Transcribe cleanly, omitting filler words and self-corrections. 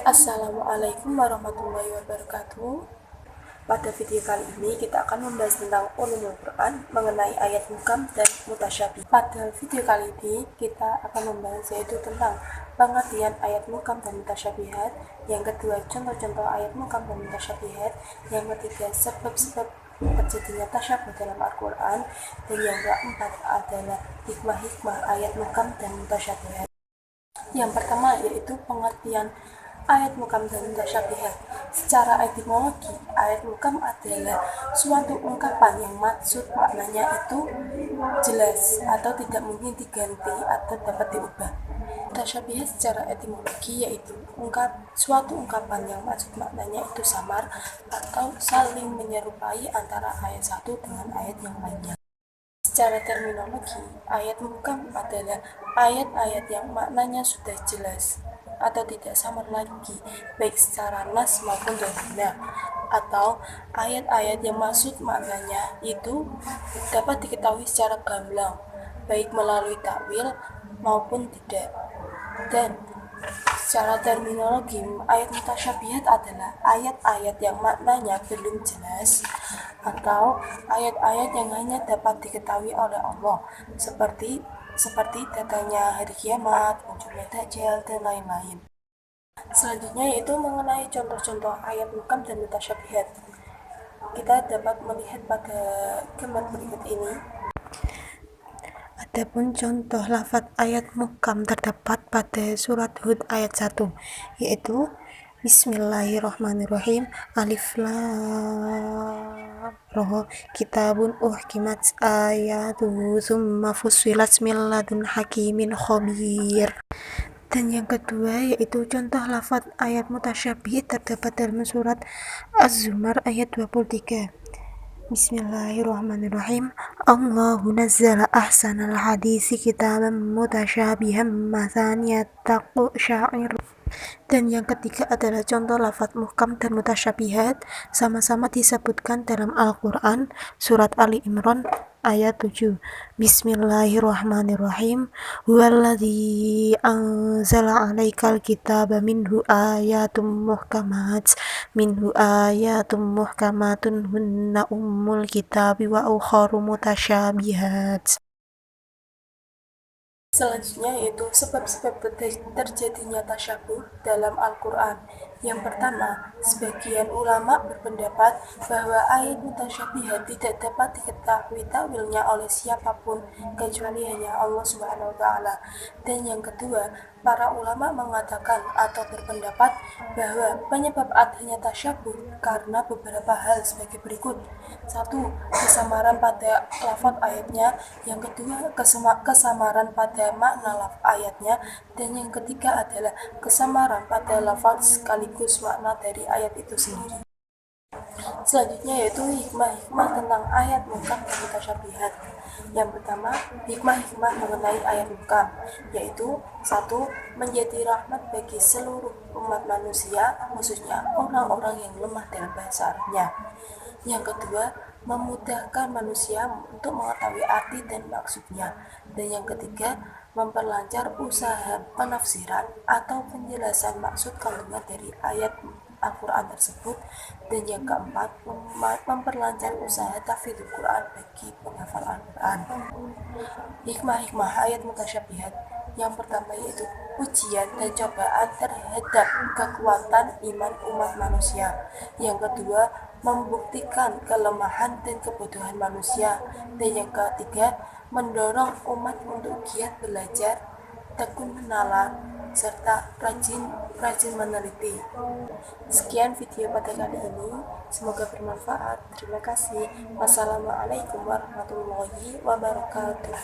Assalamualaikum warahmatullahi wabarakatuh. Pada video kali ini kita akan membahas tentang ulumul Quran mengenai ayat muhkam dan mutasyabih. Pada video kali ini kita akan membahas yaitu tentang pengertian ayat muhkam dan mutasyabihat, yang kedua contoh-contoh ayat muhkam dan mutasyabihat, yang ketiga sebab-sebab terjadinya tasyabih dalam Al-Quran, dan yang keempat adalah hikmah-hikmah ayat muhkam dan mutasyabihat. Yang pertama yaitu pengertian ayat muhkam dan mutasyabihat. Secara etimologi, ayat muhkam adalah suatu ungkapan yang maksud maknanya itu jelas atau tidak mungkin diganti atau dapat diubah. Mutasyabihat secara etimologi yaitu suatu ungkapan yang maksud maknanya itu samar atau saling menyerupai antara ayat satu dengan ayat yang lainnya. Secara terminologi, ayat muhkam adalah ayat-ayat yang maknanya sudah jelas atau tidak samar lagi, baik secara nas maupun dohirnya, atau ayat-ayat yang maksud maknanya itu dapat diketahui secara gamblang, baik melalui takwil maupun tidak. Dan secara terminologi, ayat mutasyabihat adalah ayat-ayat yang maknanya belum jelas atau ayat-ayat yang hanya dapat diketahui oleh Allah, seperti datangnya hari kiamat, munculnya dajjal, dan lain-lain. Selanjutnya yaitu mengenai contoh-contoh ayat muhkam dan mutasyabihat. Kita dapat melihat pada gambar berikut ini. Adapun contoh lafaz ayat muhkam terdapat pada surat Hud ayat 1, yaitu Bismillahirrahmanirrahim, Alif Lam Ra, Kitabun uhkimat ayatuhu tsumma fussilat min ladun hakimin khabir. Dan yang kedua yaitu contoh lafaz ayat mutasyabih terdapat dalam surat Az-Zumar ayat 23. Bismillahirrahmanirrahim. Allahu nazzala ahsanal hadisi kitaban mutasyabihan mathaniyat taqsya'ir. Dan yang ketiga adalah contoh lafaz muhkam dan mutasyabihat sama-sama disebutkan dalam Al-Quran surat Ali Imran ayat 7. Bismillahirrahmanirrahim. Huwallazi anzala 'alaikal kitaba minhu ayatum muhkamatun hunna ummul kitabi wa ukharu mutasyabihat. Selanjutnya yaitu sebab-sebab terjadinya tasyabuh dalam Al-Quran. Yang pertama, sebagian ulama berpendapat bahwa ayat mutasyabihat tidak dapat diketahui takwilnya oleh siapapun kecuali hanya Allah Subhanahu wa taala. Dan yang kedua, para ulama mengatakan atau berpendapat bahwa penyebab adanya tasyabuh karena beberapa hal sebagai berikut. 1. Kesamaran pada lafaz ayatnya. Yang kedua, kesamaran pada makna ayatnya. Dan yang ketiga adalah kesamaran pada lafaz sekaligus makna dari ayat itu sendiri. Selanjutnya yaitu hikmah-hikmah tentang ayat muhkam dan mutasyabihat. Yang pertama, hikmah-hikmah mengenai ayat muhkam, yaitu 1. Menjadi rahmat bagi seluruh umat manusia, khususnya orang-orang yang lemah dalam bahasa Arabnya. Yang kedua, memudahkan manusia untuk mengetahui arti dan maksudnya. Dan yang ketiga, memperlancar usaha penafsiran atau penjelasan maksud kandungan dari ayat Al-Quran tersebut. Dan yang keempat, memperlancar usaha tahfidzul Quran bagi penghafal Al-Quran. Hikmah-hikmah ayat mutasyabihat. Yang pertama yaitu ujian dan cobaan terhadap kekuatan iman umat manusia. Yang kedua, membuktikan kelemahan dan kebodohan manusia. Dan yang ketiga, mendorong umat untuk giat belajar, tekun menalar, serta rajin meneliti. Sekian video pada kali ini, semoga bermanfaat. Terima kasih. Wassalamualaikum warahmatullahi wabarakatuh.